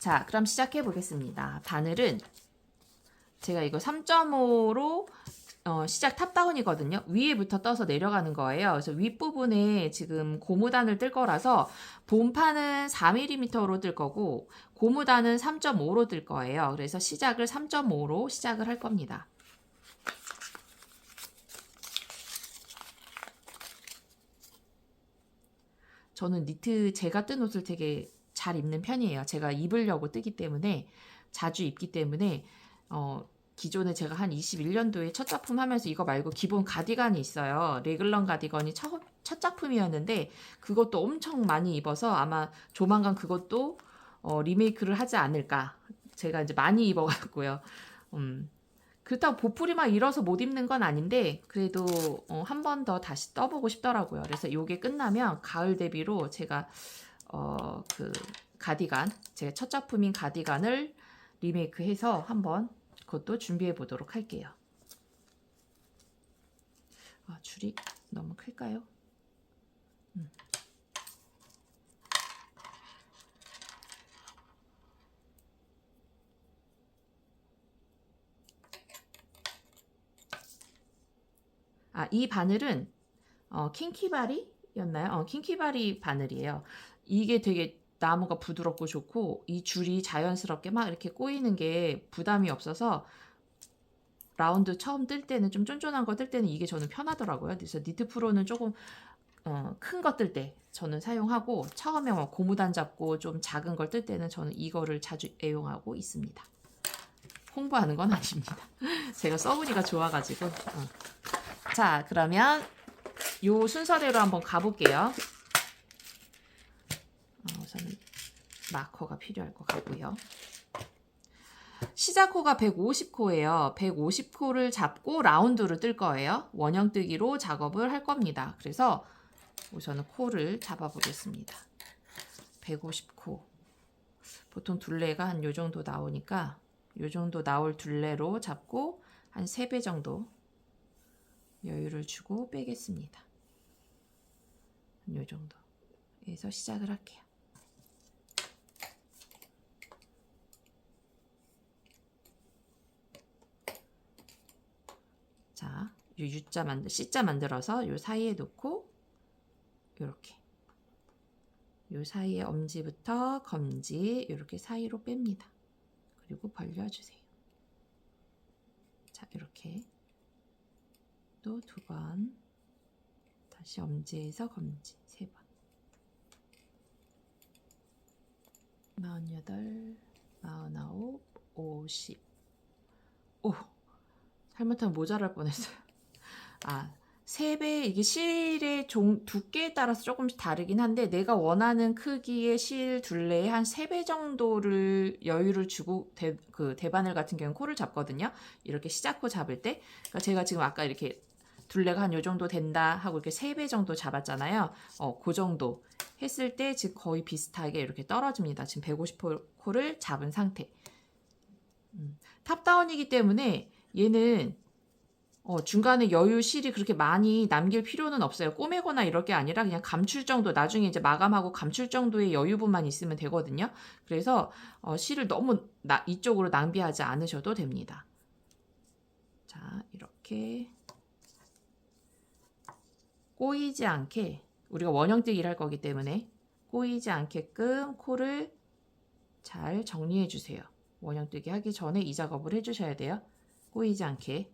자, 그럼 시작해 보겠습니다. 바늘은 제가 이거 3.5로 시작 탑다운이거든요. 위에부터 떠서 내려가는 거예요. 그래서 윗부분에 지금 고무단을 뜰 거라서 본판은 4mm로 뜰 거고 고무단은 3.5로 뜰 거예요. 그래서 시작을 3.5로 시작을 할 겁니다. 저는 니트 제가 뜬 옷을 되게 잘 입는 편이에요. 제가 입으려고 뜨기 때문에 자주 입기 때문에 기존에 제가 한 21년도에 첫 작품 하면서 이거 말고 기본 가디건이 있어요. 레글런 가디건이 첫 작품이었는데 그것도 엄청 많이 입어서 아마 조만간 그것도 리메이크를 하지 않을까. 제가 이제 많이 입어갖고요. 그렇다고 보풀이만 일어서 못 입는 건 아닌데 그래도 한 번 더 다시 떠보고 싶더라고요. 그래서 요게 끝나면 가을 대비로 제가 그 가디건, 제 첫 작품인 가디건을 리메이크해서 한번 그것도 준비해 보도록 할게요. 줄이 너무 클까요? 이 바늘은 킹키바리였나요? 킹키바리 바늘이에요. 이게 되게 나무가 부드럽고 좋고 이 줄이 자연스럽게 막 이렇게 꼬이는 게 부담이 없어서 라운드 처음 뜰 때는 좀 쫀쫀한 거 뜰 때는 이게 저는 편하더라고요. 그래서 니트 프로는 조금 큰 거 뜰 때 저는 사용하고 처음에 고무단 잡고 좀 작은 걸 뜰 때는 저는 이거를 자주 애용하고 있습니다. 홍보하는 건 아닙니다. 제가 써보니까 좋아가지고. 자, 그러면 요 순서대로 한번 가볼게요. 우선은 마커가 필요할 것 같고요. 시작코가 150코예요. 150코를 잡고 라운드를 뜰 거예요. 원형뜨기로 작업을 할 겁니다. 그래서 우선은 코를 잡아 보겠습니다. 150코. 보통 둘레가 한 요 정도 나오니까 요 정도 나올 둘레로 잡고 한 3배 정도 여유를 주고 빼겠습니다. 요 정도 해서 시작을 할게요. 자, 요 C자 만들어서 요 사이에 놓고 요렇게 요 사이에 엄지부터 검지 이렇게 사이로 뺍니다. 그리고 벌려주세요. 자, 이렇게 또 2번 다시 엄지에서 검지 3번 48, 49, 50 오! 잘못하면 모자랄 뻔했어요. 3배, 이게 실의 두께에 따라서 조금씩 다르긴 한데 내가 원하는 크기의 실 둘레에 한 3배 정도를 여유를 주고 대바늘 같은 경우는 코를 잡거든요. 이렇게 시작코 잡을 때. 그러니까 제가 지금 아까 이렇게 둘레가 한 요 정도 된다 하고 이렇게 3배 정도 잡았잖아요. 그 정도 했을 때 지금 거의 비슷하게 이렇게 떨어집니다. 지금 150코를 잡은 상태. 탑다운이기 때문에 얘는 중간에 여유 실이 그렇게 많이 남길 필요는 없어요. 꼬매거나 이럴 게 아니라 그냥 감출 정도, 나중에 이제 마감하고 감출 정도의 여유분만 있으면 되거든요. 그래서 실을 너무 이쪽으로 낭비하지 않으셔도 됩니다. 자, 이렇게 꼬이지 않게 우리가 원형뜨기를 할 거기 때문에 꼬이지 않게끔 코를 잘 정리해 주세요. 원형뜨기 하기 전에 이 작업을 해주셔야 돼요. 꼬이지 않게.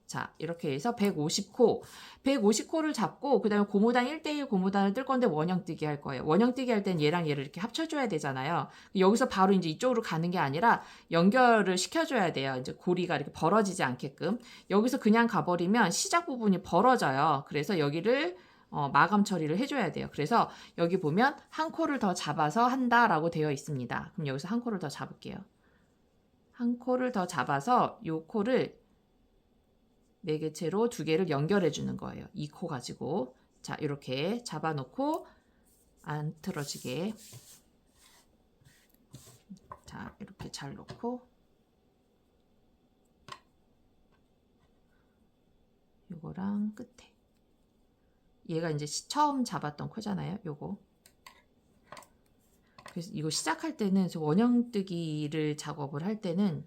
자, 이렇게 해서 150코를 잡고 그 다음에 고무단 1대1 고무단을 뜰 건데 원형뜨기 할 거예요. 원형뜨기 할 땐 얘랑 얘를 이렇게 합쳐줘야 되잖아요. 여기서 바로 이제 이쪽으로 가는 게 아니라 연결을 시켜줘야 돼요. 이제 고리가 이렇게 벌어지지 않게끔. 여기서 그냥 가버리면 시작 부분이 벌어져요. 그래서 여기를 마감 처리를 해줘야 돼요. 그래서 여기 보면 한 코를 더 잡아서 한다라고 되어 있습니다. 그럼 여기서 한 코를 더 잡을게요. 한 코를 더 잡아서 요 코를 매개체로 2개를 연결해 주는 거예요. 이 코 가지고. 자, 이렇게 잡아놓고 안 틀어지게. 자, 이렇게 잘 놓고 요거랑 끝에. 얘가 이제 처음 잡았던 코잖아요. 요거. 그래서 이거 시작할 때는 원형뜨기를 작업을 할 때는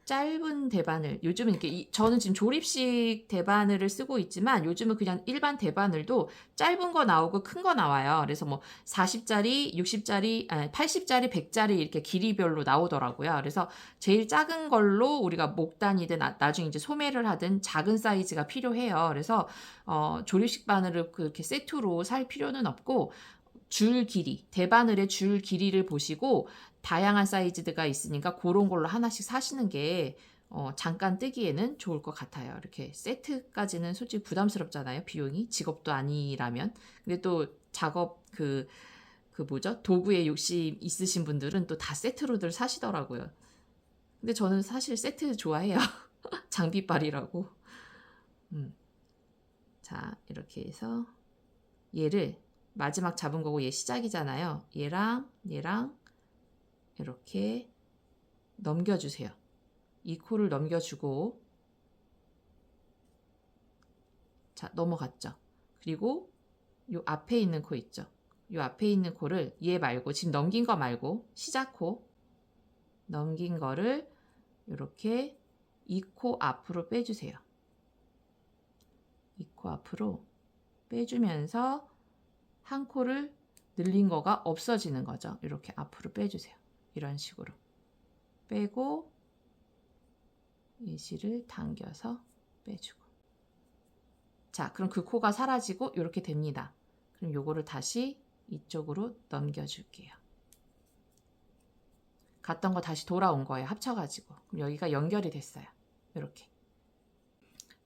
짧은 대바늘, 요즘은 이렇게 저는 지금 조립식 대바늘을 쓰고 있지만 요즘은 그냥 일반 대바늘도 짧은 거 나오고 큰 거 나와요. 그래서 뭐 40짜리, 60짜리, 아니 80짜리, 100짜리 이렇게 길이별로 나오더라고요. 그래서 제일 작은 걸로 우리가 목단이든 나중에 이제 소매를 하든 작은 사이즈가 필요해요. 그래서 조립식 바늘을 그렇게 세트로 살 필요는 없고 줄 길이, 대바늘의 줄 길이를 보시고 다양한 사이즈가 있으니까 그런 걸로 하나씩 사시는 게 잠깐 뜨기에는 좋을 것 같아요. 이렇게 세트까지는 솔직히 부담스럽잖아요. 비용이 직업도 아니라면. 근데 또 작업 뭐죠? 도구에 욕심 있으신 분들은 또 다 세트로들 사시더라고요. 근데 저는 사실 세트 좋아해요. 장비빨이라고. 자, 이렇게 해서 얘를 마지막 잡은 거고 얘 시작이잖아요. 얘랑 이렇게 넘겨주세요. 이 코를 넘겨주고 자 넘어갔죠. 그리고 요 앞에 있는 코 있죠. 요 앞에 있는 코를 얘 말고 지금 넘긴 거 말고 시작 코 넘긴 거를 이렇게 이 코 앞으로 빼주세요. 이 코 앞으로 빼주면서 한 코를 늘린 거가 없어지는 거죠. 이렇게 앞으로 빼주세요. 이런 식으로 빼고 이 실을 당겨서 빼주고 자 그럼 그 코가 사라지고 이렇게 됩니다. 그럼 요거를 다시 이쪽으로 넘겨줄게요. 갔던 거 다시 돌아온 거예요. 합쳐가지고 그럼 여기가 연결이 됐어요. 이렇게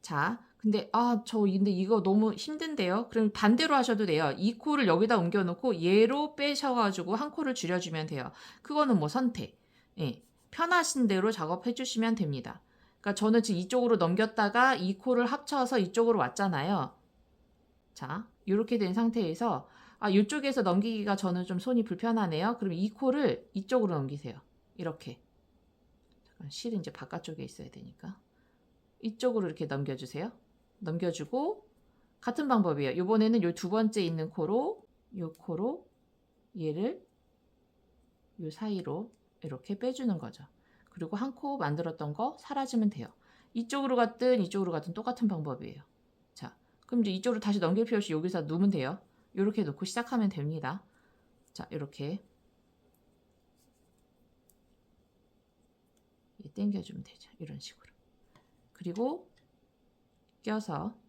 자 근데 근데 이거 너무 힘든데요. 그럼 반대로 하셔도 돼요. 이 코를 여기다 옮겨놓고 얘로 빼셔가지고 한 코를 줄여주면 돼요. 그거는 뭐 선택. 예, 편하신 대로 작업해 주시면 됩니다. 그러니까 저는 지금 이쪽으로 넘겼다가 이 코를 합쳐서 이쪽으로 왔잖아요. 자, 이렇게 된 상태에서 이쪽에서 넘기기가 저는 좀 손이 불편하네요. 그럼 이 코를 이쪽으로 넘기세요. 이렇게. 잠깐, 실은 이제 바깥쪽에 있어야 되니까. 이쪽으로 이렇게 넘겨주세요. 넘겨주고 같은 방법이에요. 이번에는 요 두 번째 있는 코로 요 코로 얘를 요 사이로 이렇게 빼주는 거죠. 그리고 한 코 만들었던 거 사라지면 돼요. 이쪽으로 갔든 이쪽으로 갔든 똑같은 방법이에요. 자, 그럼 이제 이쪽으로 다시 넘길 필요 없이 여기서 누면 돼요. 이렇게 놓고 시작하면 됩니다. 자, 이렇게 당겨주면 되죠. 이런 식으로. 그리고 껴서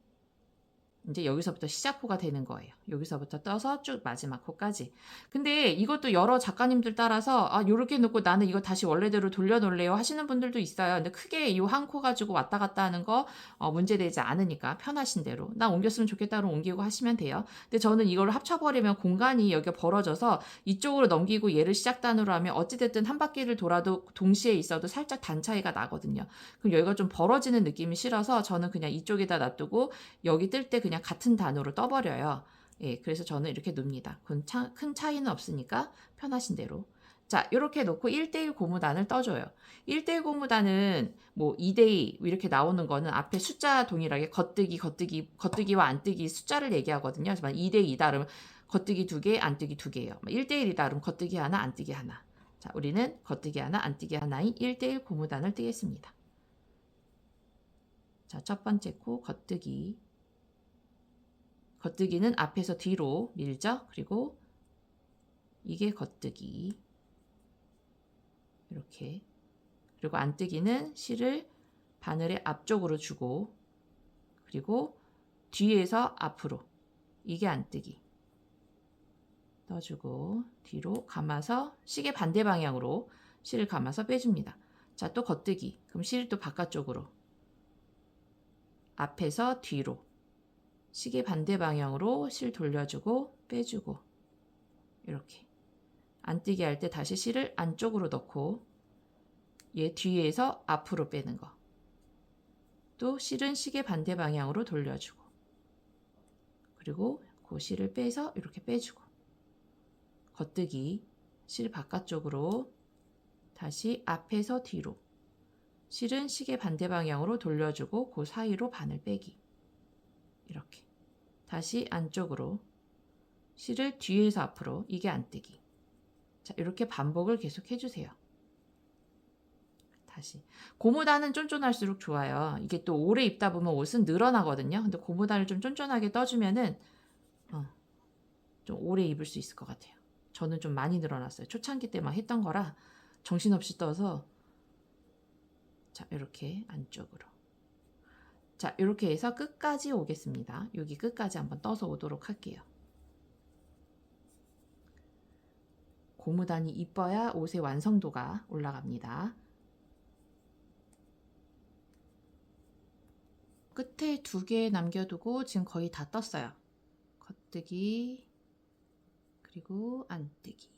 이제 여기서부터 시작코가 되는 거예요. 여기서부터 떠서 쭉 마지막 코까지. 근데 이것도 여러 작가님들 따라서 요렇게 놓고 나는 이거 다시 원래대로 돌려놓을래요 하시는 분들도 있어요. 근데 크게 이 한 코 가지고 왔다 갔다 하는 거 문제되지 않으니까 편하신 대로 나 옮겼으면 좋겠다 그럼 옮기고 하시면 돼요. 근데 저는 이걸 합쳐버리면 공간이 여기가 벌어져서 이쪽으로 넘기고 얘를 시작단으로 하면 어찌됐든 한 바퀴를 돌아도 동시에 있어도 살짝 단 차이가 나거든요. 그럼 여기가 좀 벌어지는 느낌이 싫어서 저는 그냥 이쪽에다 놔두고 여기 뜰 때 그냥 같은 단으로 떠버려요. 예, 그래서 저는 이렇게 놉니다. 큰 차이는 없으니까 편하신 대로. 자, 이렇게 놓고 1대1 고무단을 떠줘요. 1대1 고무단은 뭐 2대2 이렇게 나오는 거는 앞에 숫자 동일하게 겉뜨기와 안뜨기 숫자를 얘기하거든요. 하지만 2대2다 그러면 겉뜨기 2개, 안뜨기 2개예요. 1대1이다 그러면 겉뜨기 하나, 안뜨기 하나. 자, 우리는 겉뜨기 하나, 안뜨기 하나인 1대1 고무단을 뜨겠습니다. 자, 첫 번째 코 겉뜨기. 겉뜨기는 앞에서 뒤로 밀죠. 그리고 이게 겉뜨기. 이렇게. 그리고 안뜨기는 실을 바늘의 앞쪽으로 주고 그리고 뒤에서 앞으로. 이게 안뜨기. 떠주고 뒤로 감아서 시계 반대 방향으로 실을 감아서 빼줍니다. 자, 또 겉뜨기. 그럼 실을 또 바깥쪽으로. 앞에서 뒤로. 시계 반대 방향으로 실 돌려주고 빼주고 이렇게 안뜨기 할 때 다시 실을 안쪽으로 넣고 얘 뒤에서 앞으로 빼는 거 또 실은 시계 반대 방향으로 돌려주고 그리고 그 실을 빼서 이렇게 빼주고 겉뜨기 실 바깥쪽으로 다시 앞에서 뒤로 실은 시계 반대 방향으로 돌려주고 그 사이로 바늘 빼기 이렇게 다시 안쪽으로 실을 뒤에서 앞으로 이게 안뜨기 자, 이렇게 반복을 계속 해주세요. 다시. 고무단은 쫀쫀할수록 좋아요. 이게 또 오래 입다 보면 옷은 늘어나거든요. 근데 고무단을 좀 쫀쫀하게 떠주면은 좀 오래 입을 수 있을 것 같아요. 저는 좀 많이 늘어났어요. 초창기 때 막 했던 거라 정신없이 떠서. 자, 이렇게 안쪽으로. 자, 이렇게 해서 끝까지 오겠습니다. 여기 끝까지 한번 떠서 오도록 할게요. 고무단이 이뻐야 옷의 완성도가 올라갑니다. 끝에 2개 남겨두고 지금 거의 다 떴어요. 겉뜨기 그리고 안뜨기.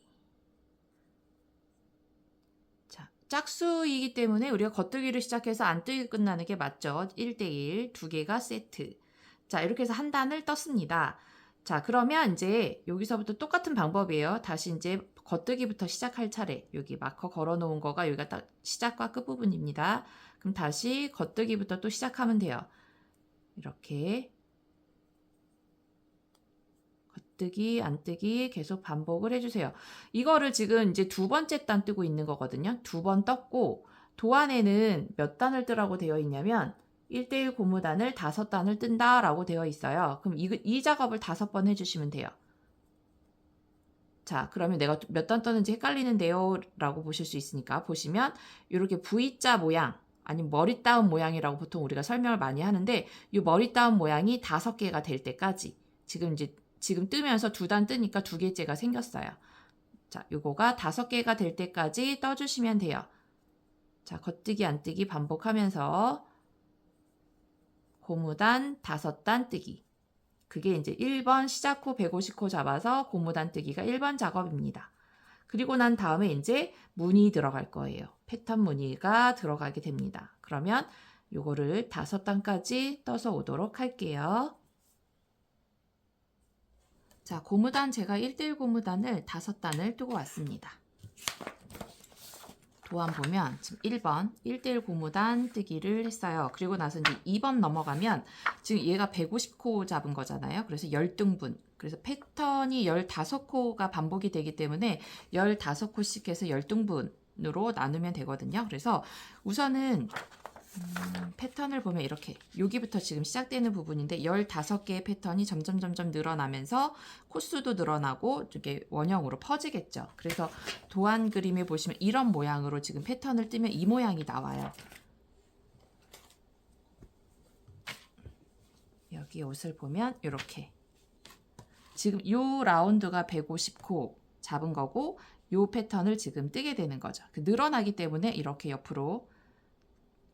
자, 짝수이기 때문에 우리가 겉뜨기를 시작해서 안뜨기 끝나는 게 맞죠. 1대1 2개가 세트. 자, 이렇게 해서 한 단을 떴습니다. 자, 그러면 이제 여기서부터 똑같은 방법이에요. 다시 이제 겉뜨기부터 시작할 차례. 여기 마커 걸어 놓은 거가 여기가 딱 시작과 끝부분입니다. 그럼 다시 겉뜨기부터 또 시작하면 돼요. 이렇게 겉뜨기, 안뜨기 계속 반복을 해주세요. 이거를 지금 이제 2번째 단 뜨고 있는 거거든요. 2번 떴고 도안에는 몇 단을 뜨라고 되어 있냐면 1대1 고무단을 5단을 뜬다 라고 되어 있어요. 그럼 이 작업을 5번 해주시면 돼요. 자, 그러면 내가 몇 단 떴는지 헷갈리는데요 라고 보실 수 있으니까 보시면 이렇게 V자 모양 아니면 머리 따움 모양이라고 보통 우리가 설명을 많이 하는데 이 머리 따움 모양이 5개가 될 때까지 지금 뜨면서 2단 뜨니까 2개째가 생겼어요. 자, 요거가 5개가 될 때까지 떠주시면 돼요. 자, 겉뜨기 안뜨기 반복하면서 고무단 5단 뜨기. 그게 이제 1번 시작 후 150코 잡아서 고무단 뜨기가 1번 작업입니다. 그리고 난 다음에 이제 무늬 들어갈 거예요. 패턴 무늬가 들어가게 됩니다. 그러면 요거를 5단까지 떠서 오도록 할게요. 자, 고무단 제가 1대1 고무단을 5단을 뜨고 왔습니다. 도안 보면 지금 1번 1대1 고무단 뜨기를 했어요. 그리고 나서 이제 2번 넘어가면 지금 얘가 150코 잡은 거잖아요. 그래서 10등분. 그래서 패턴이 15코가 반복이 되기 때문에 15코씩 해서 10등분으로 나누면 되거든요. 그래서 우선은 패턴을 보면 이렇게 여기부터 지금 시작되는 부분인데 15개의 패턴이 점점 늘어나면서 코수도 늘어나고 이게 원형으로 퍼지겠죠. 그래서 도안 그림에 보시면 이런 모양으로 지금 패턴을 뜨면 이 모양이 나와요. 여기 옷을 보면 이렇게 지금 이 라운드가 150코 잡은 거고 이 패턴을 지금 뜨게 되는 거죠. 늘어나기 때문에 이렇게 옆으로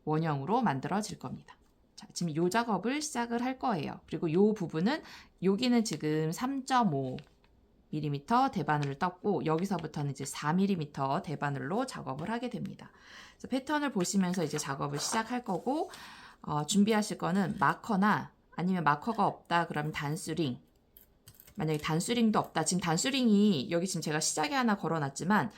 원형으로 만들어질 겁니다. 자, 지금 이 작업을 시작을 할 거예요. 그리고 이 부분은 여기는 지금 3.5mm 대바늘을 떴고 여기서부터는 이제 4mm 대바늘로 작업을 하게 됩니다. 그래서 패턴을 보시면서 이제 작업을 시작할 거고 준비하실 거는 마커나 아니면 마커가 없다 그러면 단수링. 만약에 단수링도 없다. 지금 단수링이 여기 지금 제가 시작에 하나 걸어놨지만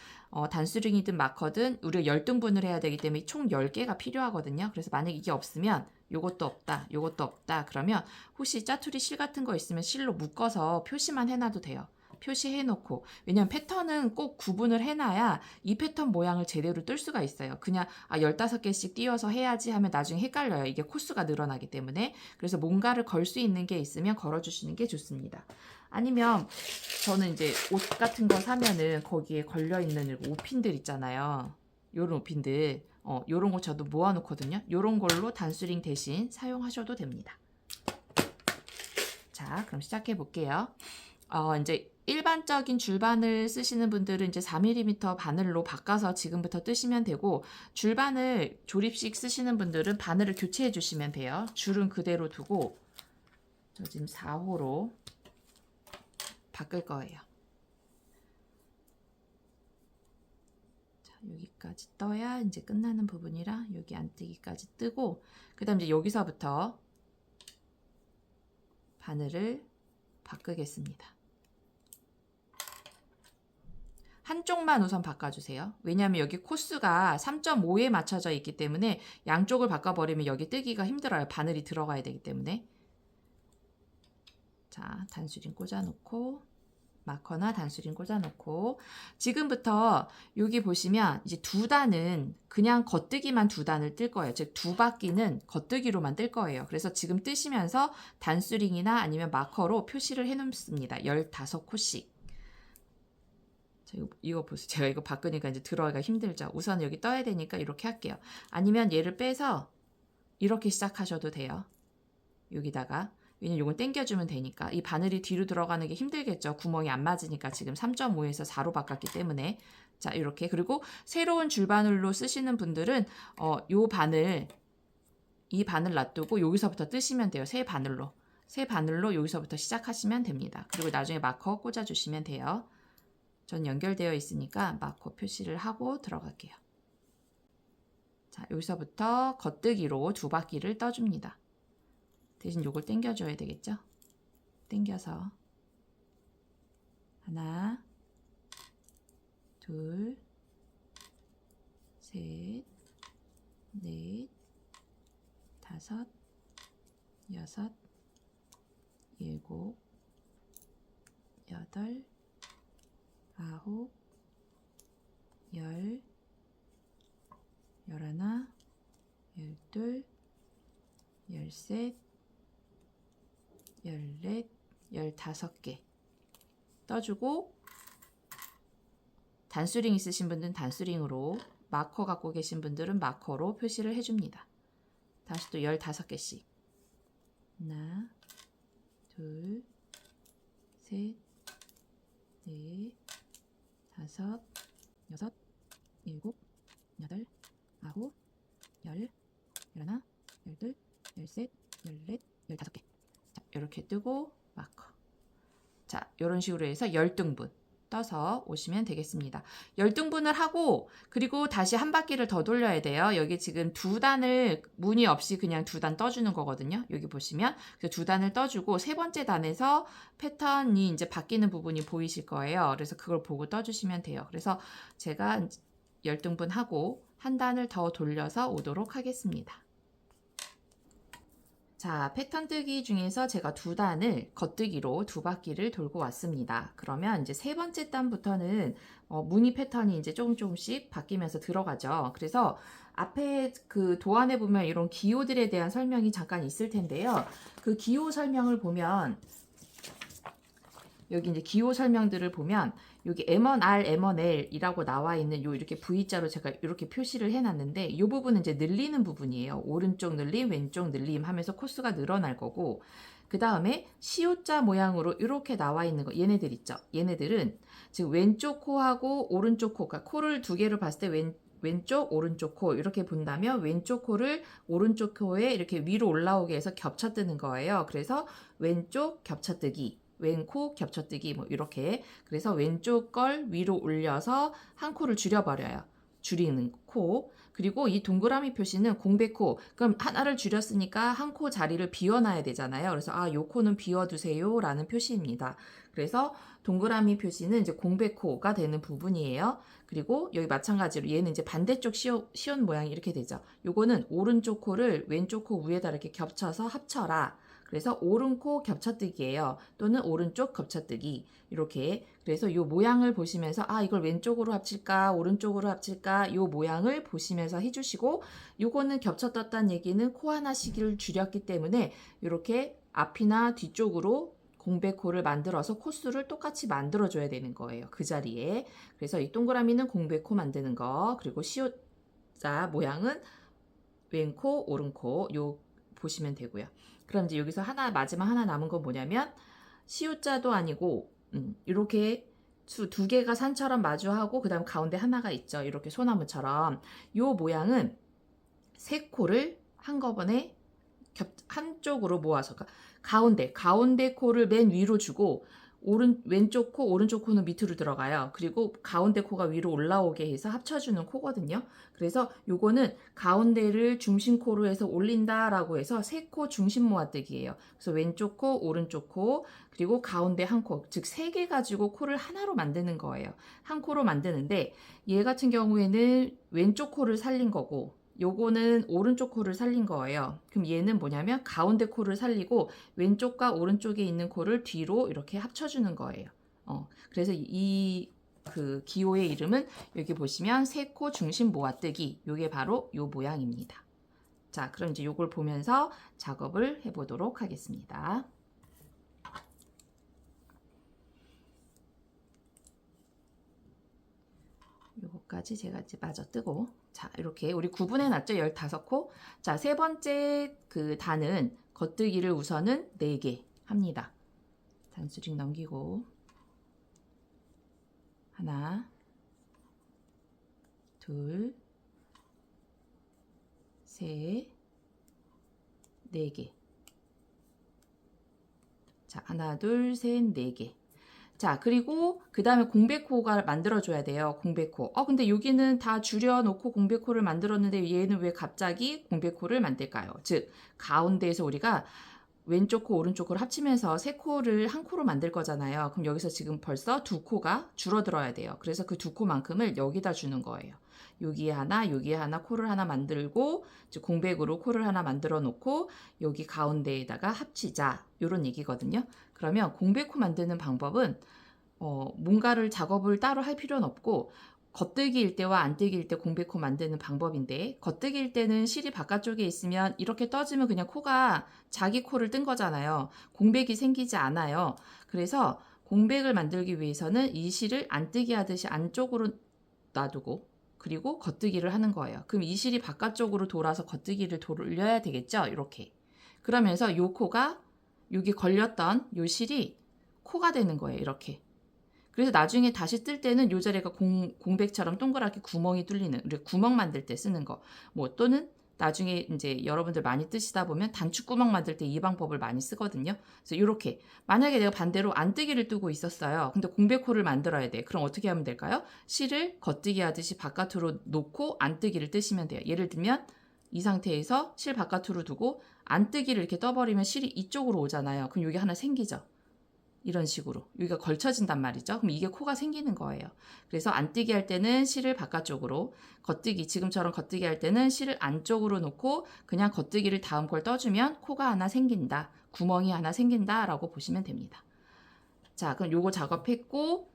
단수링이든 마커든 우리가 10등분을 해야 되기 때문에 총 10개가 필요하거든요. 그래서 만약에 이게 없으면 요것도 없다. 요것도 없다. 그러면 혹시 짜투리 실 같은 거 있으면 실로 묶어서 표시만 해놔도 돼요. 표시해놓고 왜냐면 패턴은 꼭 구분을 해놔야 이 패턴 모양을 제대로 뜰 수가 있어요. 그냥 15개씩 띄워서 해야지 하면 나중에 헷갈려요. 이게 코수가 늘어나기 때문에. 그래서 뭔가를 걸 수 있는 게 있으면 걸어주시는 게 좋습니다. 아니면 저는 이제 옷 같은 거 사면은 거기에 걸려있는 옷핀들 있잖아요. 요런 옷핀들 요런 거 저도 모아놓거든요. 요런 걸로 단수링 대신 사용하셔도 됩니다. 자, 그럼 시작해 볼게요. 이제 일반적인 줄바늘 쓰시는 분들은 이제 4mm 바늘로 바꿔서 지금부터 뜨시면 되고 줄바늘 조립식 쓰시는 분들은 바늘을 교체해 주시면 돼요. 줄은 그대로 두고 저 지금 4호로 바꿀 거예요. 자, 여기까지 떠야 이제 끝나는 부분이라 여기 안뜨기까지 뜨고 그 다음 이제 여기서부터 바늘을 바꾸겠습니다. 한쪽만 우선 바꿔주세요. 왜냐하면 여기 코스가 3.5에 맞춰져 있기 때문에 양쪽을 바꿔버리면 여기 뜨기가 힘들어요. 바늘이 들어가야 되기 때문에. 자, 단수링 꽂아놓고 마커나 단수링 꽂아놓고 지금부터 여기 보시면 이제 두 단은 그냥 겉뜨기만 두 단을 뜰 거예요. 즉 두 바퀴는 겉뜨기로만 뜰 거예요. 그래서 지금 뜨시면서 단수링이나 아니면 마커로 표시를 해놓습니다. 15코씩. 이거 보세요. 제가 이거 바꾸니까 이제 들어가기가 힘들죠. 우선 여기 떠야 되니까 이렇게 할게요. 아니면 얘를 빼서 이렇게 시작하셔도 돼요. 여기다가. 왜냐면 이건 당겨주면 되니까. 이 바늘이 뒤로 들어가는 게 힘들겠죠. 구멍이 안 맞으니까 지금 3.5에서 4로 바꿨기 때문에. 자, 이렇게. 그리고 새로운 줄바늘로 쓰시는 분들은 이 바늘 놔두고 여기서부터 뜨시면 돼요. 새 바늘로 여기서부터 시작하시면 됩니다. 그리고 나중에 마커 꽂아주시면 돼요. 전 연결되어 있으니까 마커 표시를 하고 들어갈게요. 자, 여기서부터 겉뜨기로 두 바퀴를 떠줍니다. 대신 요걸 당겨줘야 되겠죠? 당겨서 하나, 둘, 셋, 넷, 다섯, 여섯, 일곱, 여덟, 아홉, 열, 열하나, 열둘, 열셋, 열넷, 15개 떠주고 단수링 있으신 분들은 단수링으로 마커 갖고 계신 분들은 마커로 표시를 해줍니다. 다시 또 15개씩 하나, 둘, 셋, 넷, 다섯, 여섯, 일곱, 여덟, 아홉, 열, 열하나, 열둘, 열셋, 열넷, 15개. 자, 이렇게 뜨고 마커. 자, 이런 식으로 해서 열등분 떠서 오시면 되겠습니다. 열등분을 하고 그리고 다시 한 바퀴를 더 돌려야 돼요. 여기 지금 두 단을 무늬 없이 그냥 두 단 떠주는 거거든요. 여기 보시면 두 단을 떠주고 세 번째 단에서 패턴이 이제 바뀌는 부분이 보이실 거예요. 그래서 그걸 보고 떠주시면 돼요. 그래서 제가 열등분 하고 한 단을 더 돌려서 오도록 하겠습니다. 자, 패턴 뜨기 중에서 제가 두 단을 겉뜨기로 두 바퀴를 돌고 왔습니다. 그러면 이제 세 번째 단부터는 무늬 패턴이 이제 조금씩 바뀌면서 들어가죠. 그래서 앞에 그 도안에 보면 이런 기호들에 대한 설명이 잠깐 있을 텐데요. 그 기호 설명을 보면 여기 이제 기호 설명들을 보면 여기 M1R, M1L이라고 나와 있는 요 이렇게 V자로 제가 이렇게 표시를 해놨는데 이 부분은 이제 늘리는 부분이에요. 오른쪽 늘림, 왼쪽 늘림 하면서 코스가 늘어날 거고 그 다음에 시옷자 모양으로 이렇게 나와 있는 거 얘네들 있죠. 얘네들은 지금 왼쪽 코하고 오른쪽 코, 그러니까 코를 두 개로 봤을 때 왼쪽, 오른쪽 코 이렇게 본다면 왼쪽 코를 오른쪽 코에 이렇게 위로 올라오게 해서 겹쳐뜨는 거예요. 그래서 왼쪽 겹쳐뜨기. 왼코 겹쳐뜨기 뭐 이렇게 그래서 왼쪽 걸 위로 올려서 한 코를 줄여버려요. 줄이는 코. 그리고 이 동그라미 표시는 공백코. 그럼 하나를 줄였으니까 한 코 자리를 비워놔야 되잖아요. 그래서 요 코는 비워두세요 라는 표시입니다. 그래서 동그라미 표시는 이제 공백코가 되는 부분이에요. 그리고 여기 마찬가지로 얘는 이제 반대쪽 시옷 모양이 이렇게 되죠. 요거는 오른쪽 코를 왼쪽 코 위에다 이렇게 겹쳐서 합쳐라. 그래서 오른코 겹쳐뜨기예요. 또는 오른쪽 겹쳐뜨기 이렇게. 그래서 이 모양을 보시면서 이걸 왼쪽으로 합칠까 오른쪽으로 합칠까 이 모양을 보시면서 해주시고 요거는 겹쳐떴다는 얘기는 코 하나씩을 줄였기 때문에 이렇게 앞이나 뒤쪽으로 공백코를 만들어서 코수를 똑같이 만들어줘야 되는 거예요. 그 자리에. 그래서 이 동그라미는 공백코 만드는 거 그리고 시옷자 모양은 왼코 오른코 요 보시면 되고요. 그럼 이제 여기서 마지막 하나 남은 건 뭐냐면 시옷자도 아니고 이렇게 두 개가 산처럼 마주하고 그 다음 가운데 하나가 있죠. 이렇게 소나무처럼 요 모양은 세 코를 한꺼번에 한쪽으로 모아서 가운데 코를 맨 위로 주고 왼쪽 코, 오른쪽 코는 밑으로 들어가요. 그리고 가운데 코가 위로 올라오게 해서 합쳐주는 코거든요. 그래서 요거는 가운데를 중심코로 해서 올린다라고 해서 세 코 중심 모아뜨기예요. 그래서 왼쪽 코, 오른쪽 코, 그리고 가운데 한 코, 즉 세 개 가지고 코를 하나로 만드는 거예요. 한 코로 만드는데 얘 같은 경우에는 왼쪽 코를 살린 거고 요거는 오른쪽 코를 살린 거예요. 그럼 얘는 뭐냐면 가운데 코를 살리고 왼쪽과 오른쪽에 있는 코를 뒤로 이렇게 합쳐주는 거예요. 그래서 이 그 기호의 이름은 여기 보시면 세 코 중심 모아뜨기. 요게 바로 요 모양입니다. 자, 그럼 이제 요걸 보면서 작업을 해보도록 하겠습니다. 요거까지 제가 이제 마저 뜨고, 자, 이렇게 우리 구분해 놨죠? 15코. 자, 세 번째 그 단은 겉뜨기를 우선은 4개 합니다. 단수직 넘기고, 하나, 둘, 셋, 4개. 자, 하나, 둘, 셋, 4개. 자, 그리고 그 다음에 공백호가 만들어줘야 돼요. 공백호. 근데 여기는 다 줄여놓고 공백호를 만들었는데 얘는 왜 갑자기 공백호를 만들까요? 즉, 가운데에서 우리가 왼쪽 코, 오른쪽 코를 합치면서 세 코를 한 코로 만들 거잖아요. 그럼 여기서 지금 벌써 2코가 줄어들어야 돼요. 그래서 그 2코만큼을 여기다 주는 거예요. 여기에 하나 코를 하나 만들고 공백으로 코를 하나 만들어 놓고 여기 가운데에다가 합치자. 이런 얘기거든요. 그러면 공백코 만드는 방법은 뭔가를 작업을 따로 할 필요는 없고 겉뜨기일 때와 안뜨기일 때 공백코 만드는 방법인데 겉뜨기일 때는 실이 바깥쪽에 있으면 이렇게 떠지면 그냥 코가 자기 코를 뜬 거잖아요. 공백이 생기지 않아요. 그래서 공백을 만들기 위해서는 이 실을 안뜨기 하듯이 안쪽으로 놔두고 그리고 겉뜨기를 하는 거예요. 그럼 이 실이 바깥쪽으로 돌아서 겉뜨기를 돌려야 되겠죠? 이렇게. 그러면서 요 코가 여기 걸렸던 요 실이 코가 되는 거예요. 이렇게. 그래서 나중에 다시 뜰 때는 요 자리가 공백처럼 동그랗게 구멍이 뚫리는, 우리 구멍 만들 때 쓰는 거. 뭐 또는 나중에 이제 여러분들 많이 뜨시다 보면 단축구멍 만들 때 이 방법을 많이 쓰거든요. 그래서 이렇게 만약에 내가 반대로 안뜨기를 뜨고 있었어요. 근데 공백호를 만들어야 돼. 그럼 어떻게 하면 될까요? 실을 겉뜨기 하듯이 바깥으로 놓고 안뜨기를 뜨시면 돼요. 예를 들면 이 상태에서 실 바깥으로 두고 안뜨기를 이렇게 떠버리면 실이 이쪽으로 오잖아요. 그럼 여기 하나 생기죠. 이런 식으로 여기가 걸쳐진단 말이죠. 그럼 이게 코가 생기는 거예요. 그래서 안뜨기 할 때는 실을 바깥쪽으로, 겉뜨기 지금처럼 겉뜨기 할 때는 실을 안쪽으로 놓고 그냥 겉뜨기를 다음 걸 떠주면 코가 하나 생긴다, 구멍이 하나 생긴다 라고 보시면 됩니다. 자, 그럼 요거 작업했고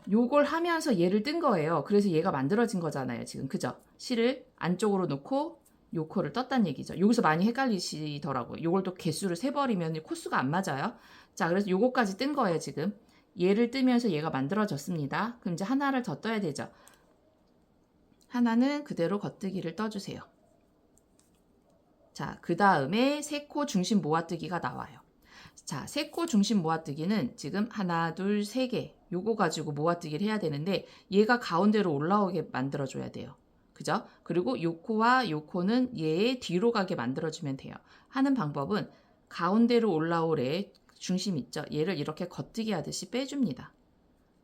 요걸 하면서 얘를 뜬 거예요. 그래서 얘가 만들어진 거잖아요. 지금 그죠? 실을 안쪽으로 놓고 요 코를 떴단 얘기죠. 여기서 많이 헷갈리시더라고요. 요걸 또 개수를 세버리면 코수가 안 맞아요. 자, 그래서 요거까지 뜬 거예요, 지금. 얘를 뜨면서 얘가 만들어졌습니다. 그럼 이제 하나를 더 떠야 되죠. 하나는 그대로 겉뜨기를 떠주세요. 자, 그 다음에 세 코 중심 모아뜨기가 나와요. 자, 세 코 중심 모아뜨기는 지금 하나, 둘, 세 개 요거 가지고 모아뜨기를 해야 되는데 얘가 가운데로 올라오게 만들어줘야 돼요. 그죠? 그리고 요 코와 요 코는 얘의 뒤로 가게 만들어주면 돼요. 하는 방법은 가운데로 올라오래 중심 있죠? 얘를 이렇게 겉뜨기 하듯이 빼줍니다.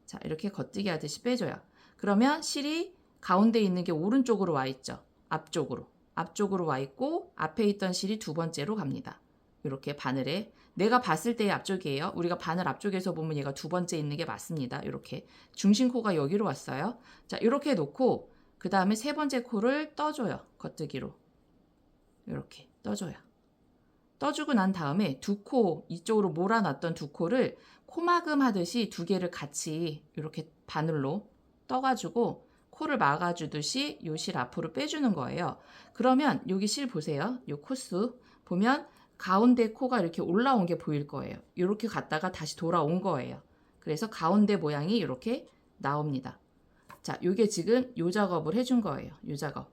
자, 이렇게 겉뜨기 하듯이 빼줘요. 그러면 실이 가운데 있는 게 오른쪽으로 와 있죠? 앞쪽으로 와 있고 앞에 있던 실이 두 번째로 갑니다. 이렇게 바늘에 내가 봤을 때의 앞쪽이에요. 우리가 바늘 앞쪽에서 보면 얘가 두 번째 있는 게 맞습니다. 이렇게 중심코가 여기로 왔어요. 자, 이렇게 놓고 그 다음에 세 번째 코를 떠줘요. 겉뜨기로 이렇게 떠줘요. 떠주고 난 다음에 두 코, 이쪽으로 몰아놨던 두 코를 코막음 하듯이 두 개를 같이 이렇게 바늘로 떠가지고 코를 막아주듯이 요 실 앞으로 빼주는 거예요. 그러면 여기 실 보세요. 요 코수 보면 가운데 코가 이렇게 올라온 게 보일 거예요. 이렇게 갔다가 다시 돌아온 거예요. 그래서 가운데 모양이 이렇게 나옵니다. 자, 요게 지금 요 작업을 해준 거예요. 요 작업.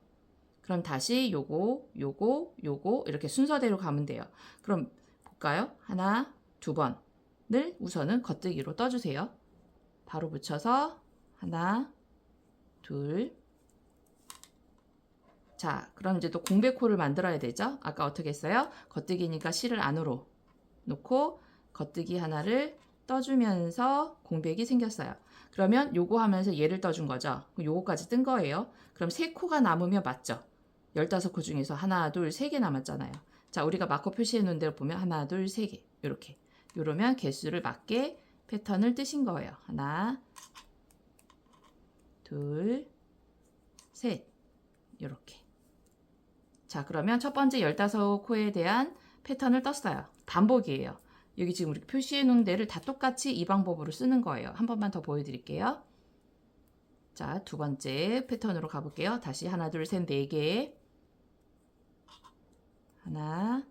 그럼 다시 요거 이렇게 순서대로 가면 돼요. 그럼 볼까요? 하나, 두 번을 우선은 겉뜨기로 떠주세요. 바로 붙여서 하나, 둘. 자, 그럼 이제 또 공백코를 만들어야 되죠? 아까 어떻게 했어요? 겉뜨기니까 실을 안으로 놓고 겉뜨기 하나를 떠주면서 공백이 생겼어요. 그러면 요거 하면서 얘를 떠준 거죠. 요거까지 뜬 거예요. 그럼 3코가 남으면 맞죠? 15코 중에서 하나, 둘, 3개 남았잖아요. 자, 우리가 마커 표시해 놓은 대로 보면 하나, 둘, 3개 이렇게. 이러면 개수를 맞게 패턴을 뜨신 거예요. 하나, 둘, 셋 이렇게. 자, 그러면 첫 번째 15코에 대한 패턴을 떴어요. 반복이에요. 여기 지금 우리 표시해 놓은 데를 다 똑같이 이 방법으로 쓰는 거예요. 한 번만 더 보여드릴게요. 자, 두 번째 패턴으로 가볼게요. 다시 하나, 둘, 셋, 네 개. 하나,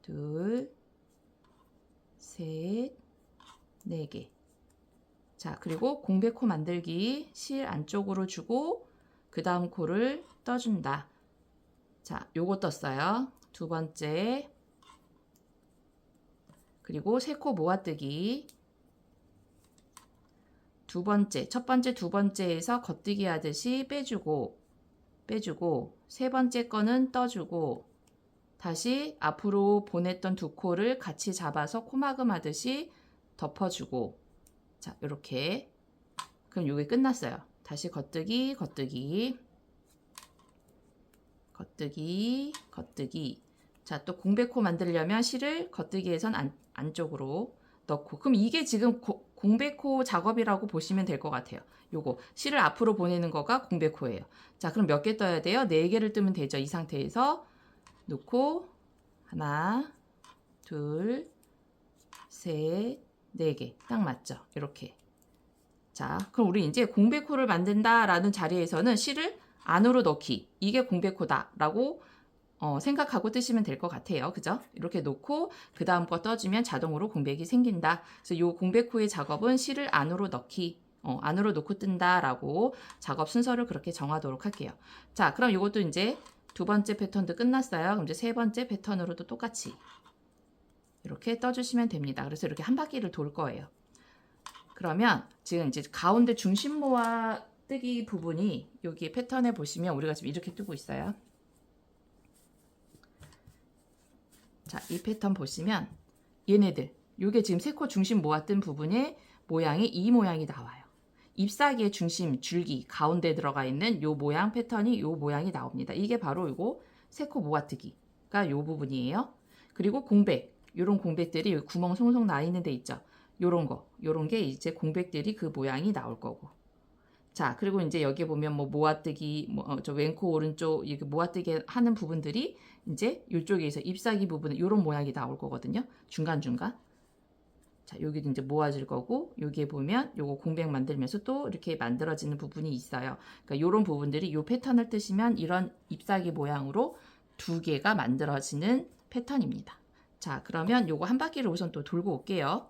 둘, 셋, 네 개. 자, 그리고 공백코 만들기 실 안쪽으로 주고 그 다음 코를 떠준다. 자, 요거 떴어요. 두 번째. 그리고 세 코 모아뜨기. 두 번째, 첫 번째, 두 번째에서 겉뜨기 하듯이 빼주고 세 번째 거는 떠주고 다시 앞으로 보냈던 두 코를 같이 잡아서 코막음 하듯이 덮어주고 자, 이렇게. 그럼 요게 끝났어요. 다시 겉뜨기, 겉뜨기, 겉뜨기, 겉뜨기. 자, 또 공백코 만들려면 실을 겉뜨기에선 안쪽으로 넣고. 그럼 이게 지금 공백코 작업이라고 보시면 될 것 같아요. 요거 실을 앞으로 보내는 거가 공백코예요. 자, 그럼 몇 개 떠야 돼요? 4개를 뜨면 되죠. 이 상태에서 놓고 하나, 둘, 셋, 4개. 딱 맞죠? 이렇게. 자, 그럼 우리 이제 공백코를 만든다라는 자리에서는 실을 안으로 넣기. 이게 공백코다라고 생각하고 뜨시면 될 것 같아요. 그죠? 이렇게 놓고 그 다음 거 떠주면 자동으로 공백이 생긴다. 그래서 이 공백코의 작업은 실을 안으로 넣기. 안으로 놓고 뜬다라고 작업 순서를 그렇게 정하도록 할게요. 자, 그럼 이것도 이제 두 번째 패턴도 끝났어요. 그럼 이제 세 번째 패턴으로도 똑같이 이렇게 떠주시면 됩니다. 그래서 이렇게 한 바퀴를 돌 거예요. 그러면 지금 이제 가운데 중심 모아 뜨기 부분이 여기 패턴에 보시면 우리가 지금 이렇게 뜨고 있어요. 자, 이 패턴 보시면 얘네들 요게 지금 세 코 중심 모아 뜬 부분의 모양이 이 모양이 나와요. 잎사귀의 중심 줄기 가운데 들어가 있는 요 모양 패턴이 요 모양이 나옵니다. 이게 바로 요거 세 코 모아뜨기가 요 부분이에요. 그리고 공백 요런 공백들이 여기 구멍 송송 나 있는 데 있죠. 요런 게 이제 공백들이 그 모양이 나올 거고. 자, 그리고 이제 여기 보면 뭐 모아뜨기, 저 왼코 오른쪽 이렇게 모아뜨기 하는 부분들이 이제 이쪽에서 잎사귀 부분에 요런 모양이 나올 거거든요. 중간중간. 자, 여기도 이제 모아질 거고, 여기에 보면 요거 공백 만들면서 또 이렇게 만들어지는 부분이 있어요. 그러니까 요런 부분들이 요 패턴을 뜨시면 이런 잎사귀 모양으로 두 개가 만들어지는 패턴입니다. 자, 그러면 요거 한 바퀴를 우선 또 돌고 올게요.